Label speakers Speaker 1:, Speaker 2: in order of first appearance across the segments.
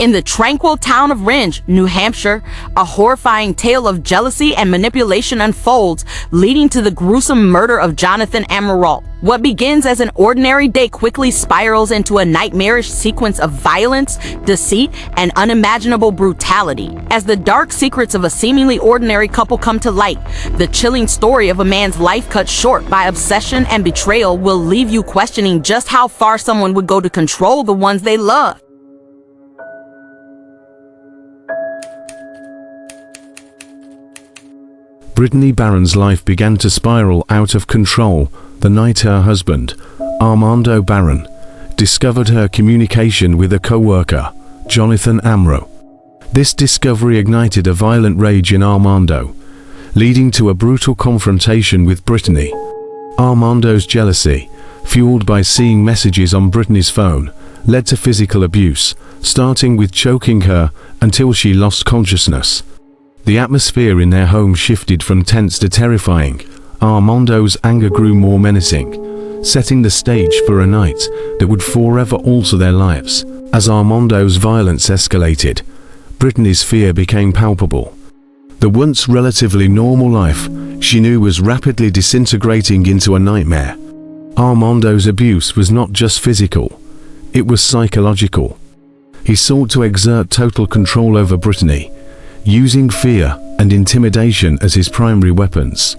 Speaker 1: In the tranquil town of Rindge, New Hampshire, a horrifying tale of jealousy and manipulation unfolds, leading to the gruesome murder of Jonathan Amerault. What begins as an ordinary day quickly spirals into a nightmarish sequence of violence, deceit, and unimaginable brutality. As the dark secrets of a seemingly ordinary couple come to light, the chilling story of a man's life cut short by obsession and betrayal will leave you questioning just how far someone would go to control the ones they love.
Speaker 2: Brittany Barron's life began to spiral out of control the night her husband, Armando Barron, discovered her communication with a co-worker, Jonathan Amerault. This discovery ignited a violent rage in Armando, leading to a brutal confrontation with Brittany. Armando's jealousy, fueled by seeing messages on Brittany's phone, led to physical abuse, starting with choking her until she lost consciousness. The atmosphere in their home shifted from tense to terrifying. Armando's anger grew more menacing, setting the stage for a night that would forever alter their lives. As Armando's violence escalated, Brittany's fear became palpable. The once relatively normal life she knew was rapidly disintegrating into a nightmare. Armando's abuse was not just physical, it was psychological. He sought to exert total control over Brittany, using fear and intimidation as his primary weapons.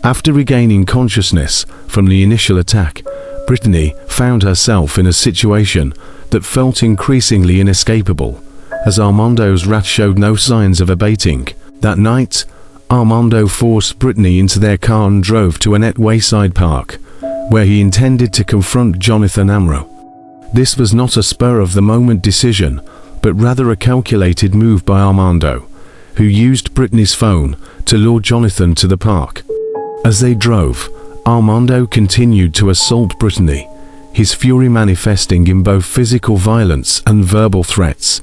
Speaker 2: After regaining consciousness from the initial attack, Brittany found herself in a situation that felt increasingly inescapable, as Armando's wrath showed no signs of abating. That night, Armando forced Brittany into their car and drove to a wayside park, where he intended to confront Jonathan Amerault. This was not a spur-of-the-moment decision, but rather a calculated move by Armando, who used Brittany's phone to lure Jonathan to the park. As they drove, Armando continued to assault Brittany, his fury manifesting in both physical violence and verbal threats.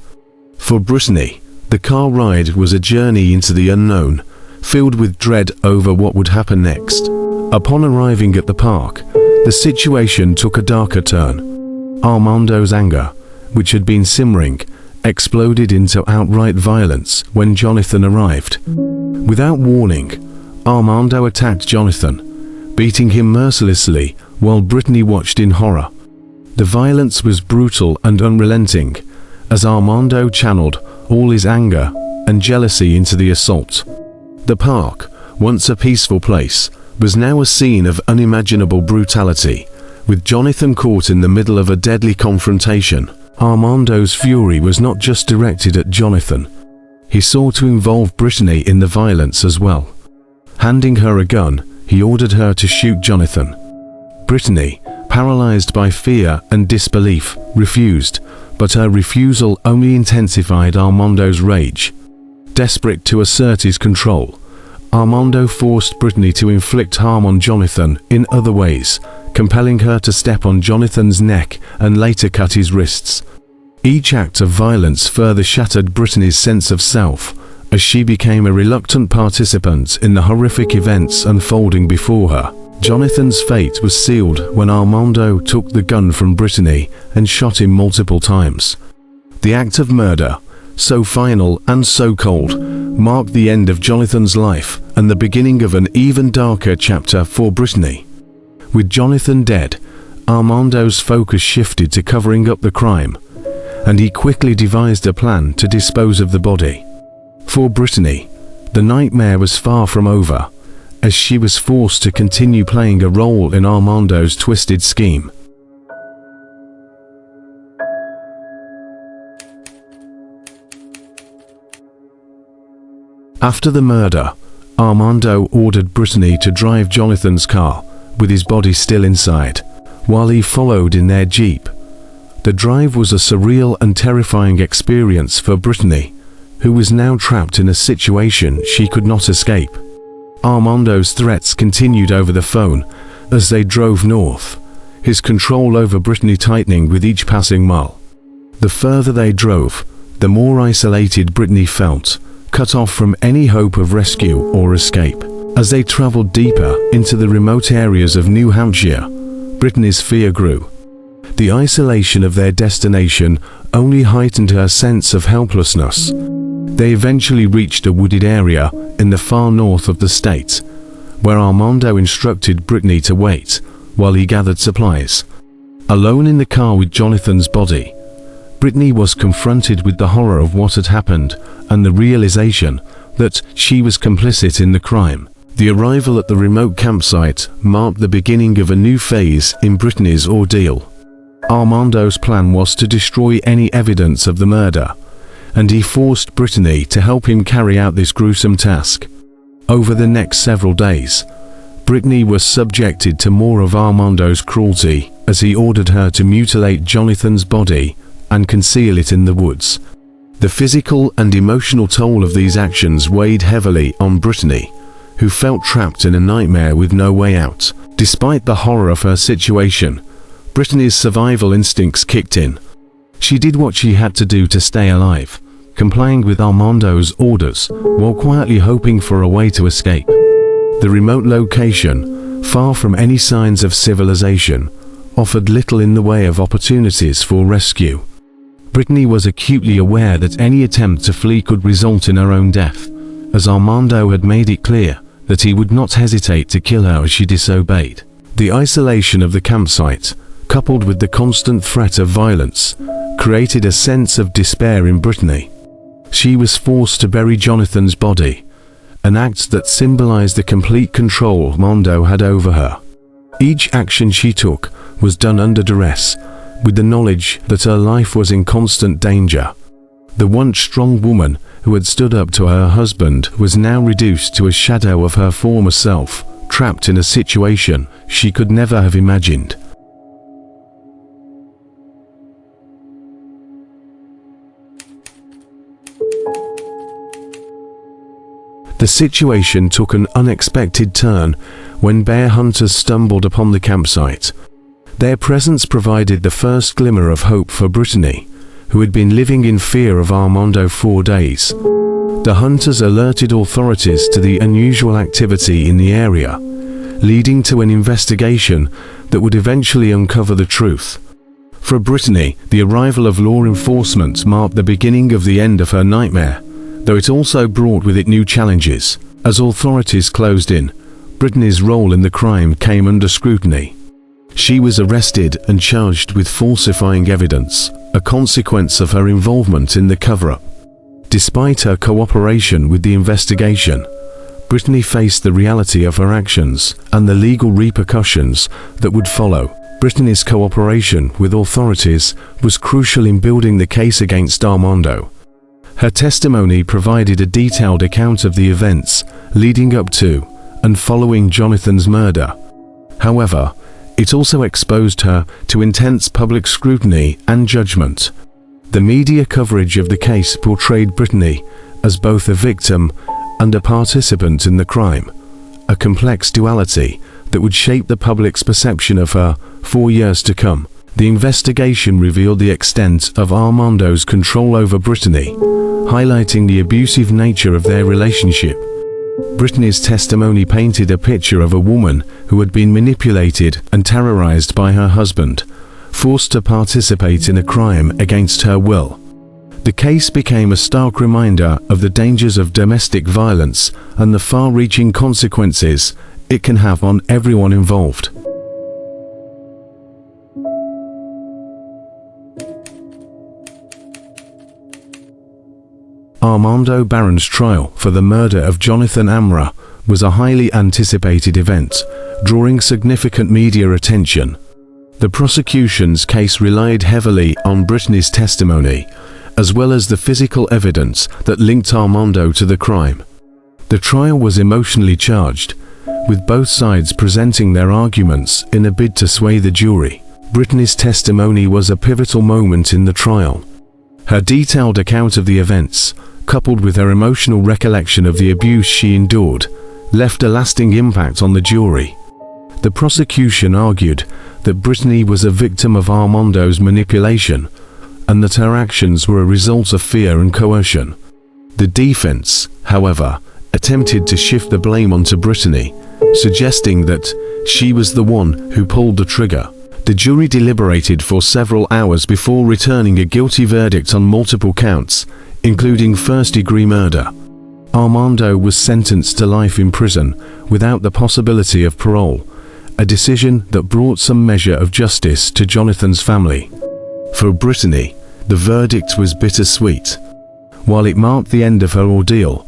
Speaker 2: For Brittany, the car ride was a journey into the unknown, filled with dread over what would happen next. Upon arriving at the park, the situation took a darker turn. Armando's anger, which had been simmering, exploded into outright violence when Jonathan arrived. Without warning, Armando attacked Jonathan, beating him mercilessly while Brittany watched in horror. The violence was brutal and unrelenting, as Armando channeled all his anger and jealousy into the assault. The park, once a peaceful place, was now a scene of unimaginable brutality, with Jonathan caught in the middle of a deadly confrontation. Armando's fury was not just directed at Jonathan. He sought to involve Brittany in the violence as well. Handing her a gun, he ordered her to shoot Jonathan. Brittany, paralyzed by fear and disbelief, refused, but her refusal only intensified Armando's rage. Desperate to assert his control, Armando forced Brittany to inflict harm on Jonathan in other ways, compelling her to step on Jonathan's neck and later cut his wrists. Each act of violence further shattered Brittany's sense of self, as she became a reluctant participant in the horrific events unfolding before her. Jonathan's fate was sealed when Armando took the gun from Brittany and shot him multiple times. The act of murder, so final and so cold, marked the end of Jonathan's life and the beginning of an even darker chapter for Brittany. With Jonathan dead, Armando's focus shifted to covering up the crime, and he quickly devised a plan to dispose of the body. For Brittany, the nightmare was far from over, as she was forced to continue playing a role in Armando's twisted scheme. After the murder, Armando ordered Brittany to drive Jonathan's car, with his body still inside, while he followed in their Jeep. The drive was a surreal and terrifying experience for Brittany, who was now trapped in a situation she could not escape. Armando's threats continued over the phone as they drove north, his control over Brittany tightening with each passing mile. The further they drove, the more isolated Brittany felt, cut off from any hope of rescue or escape. As they traveled deeper into the remote areas of New Hampshire, Brittany's fear grew. The isolation of their destination only heightened her sense of helplessness. They eventually reached a wooded area in the far north of the state, where Armando instructed Brittany to wait while he gathered supplies. Alone in the car with Jonathan's body, Brittany was confronted with the horror of what had happened and the realization that she was complicit in the crime. The arrival at the remote campsite marked the beginning of a new phase in Brittany's ordeal. Armando's plan was to destroy any evidence of the murder, and he forced Brittany to help him carry out this gruesome task. Over the next several days, Brittany was subjected to more of Armando's cruelty as he ordered her to mutilate Jonathan's body and conceal it in the woods. The physical and emotional toll of these actions weighed heavily on Brittany, who felt trapped in a nightmare with no way out. Despite the horror of her situation, Brittany's survival instincts kicked in. She did what she had to do to stay alive, complying with Armando's orders while quietly hoping for a way to escape. The remote location, far from any signs of civilization, offered little in the way of opportunities for rescue. Brittany was acutely aware that any attempt to flee could result in her own death, as Armando had made it clear that he would not hesitate to kill her as she disobeyed. The isolation of the campsite, coupled with the constant threat of violence, created a sense of despair in Brittany. She was forced to bury Jonathan's body, an act that symbolized the complete control Armando had over her. Each action she took was done under duress, with the knowledge that her life was in constant danger. The once strong woman who had stood up to her husband was now reduced to a shadow of her former self, trapped in a situation she could never have imagined. The situation took an unexpected turn when bear hunters stumbled upon the campsite. Their presence provided the first glimmer of hope for Brittany, who had been living in fear of Armando for days. The hunters alerted authorities to the unusual activity in the area, leading to an investigation that would eventually uncover the truth. For Brittany, the arrival of law enforcement marked the beginning of the end of her nightmare, though it also brought with it new challenges. As authorities closed in, Brittany's role in the crime came under scrutiny. She was arrested and charged with falsifying evidence, a consequence of her involvement in the cover-up. Despite her cooperation with the investigation, Brittany faced the reality of her actions and the legal repercussions that would follow. Brittany's cooperation with authorities was crucial in building the case against Armando. Her testimony provided a detailed account of the events leading up to and following Jonathan's murder. However, it also exposed her to intense public scrutiny and judgment. The media coverage of the case portrayed Brittany as both a victim and a participant in the crime, a complex duality that would shape the public's perception of her for years to come. The investigation revealed the extent of Armando's control over Brittany, highlighting the abusive nature of their relationship. Brittany's testimony painted a picture of a woman who had been manipulated and terrorized by her husband, forced to participate in a crime against her will. The case became a stark reminder of the dangers of domestic violence and the far-reaching consequences it can have on everyone involved. Armando Barron's trial for the murder of Jonathan Amerault was a highly anticipated event, drawing significant media attention. The prosecution's case relied heavily on Brittany's testimony, as well as the physical evidence that linked Armando to the crime. The trial was emotionally charged, with both sides presenting their arguments in a bid to sway the jury. Brittany's testimony was a pivotal moment in the trial. Her detailed account of the events, coupled with her emotional recollection of the abuse she endured, left a lasting impact on the jury. The prosecution argued that Brittany was a victim of Armando's manipulation, and that her actions were a result of fear and coercion. The defense, however, attempted to shift the blame onto Brittany, suggesting that she was the one who pulled the trigger. The jury deliberated for several hours before returning a guilty verdict on multiple counts, including first-degree murder. Armando was sentenced to life in prison without the possibility of parole, a decision that brought some measure of justice to Jonathan's family. For Brittany, the verdict was bittersweet. While it marked the end of her ordeal,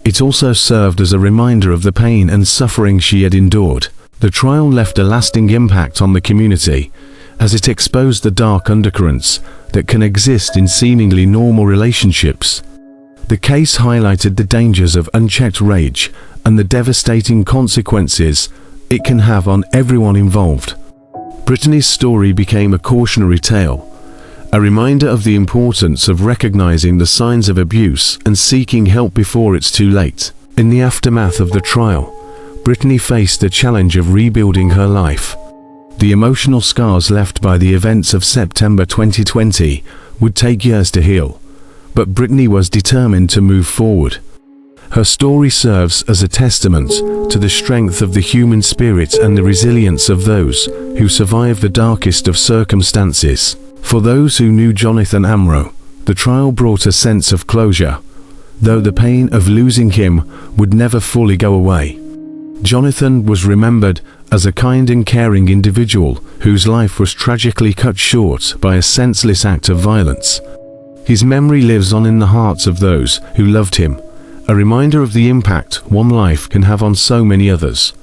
Speaker 2: it also served as a reminder of the pain and suffering she had endured. The trial left a lasting impact on the community, as it exposed the dark undercurrents that can exist in seemingly normal relationships. The case highlighted the dangers of unchecked rage and the devastating consequences it can have on everyone involved. Brittany's story became a cautionary tale, a reminder of the importance of recognizing the signs of abuse and seeking help before it's too late. In the aftermath of the trial, Brittany faced the challenge of rebuilding her life. The emotional scars left by the events of September 2020 would take years to heal, but Brittany was determined to move forward. Her story serves as a testament to the strength of the human spirit and the resilience of those who survive the darkest of circumstances. For those who knew Jonathan Amerault, the trial brought a sense of closure, though the pain of losing him would never fully go away. Jonathan was remembered as a kind and caring individual whose life was tragically cut short by a senseless act of violence. His memory lives on in the hearts of those who loved him, a reminder of the impact one life can have on so many others.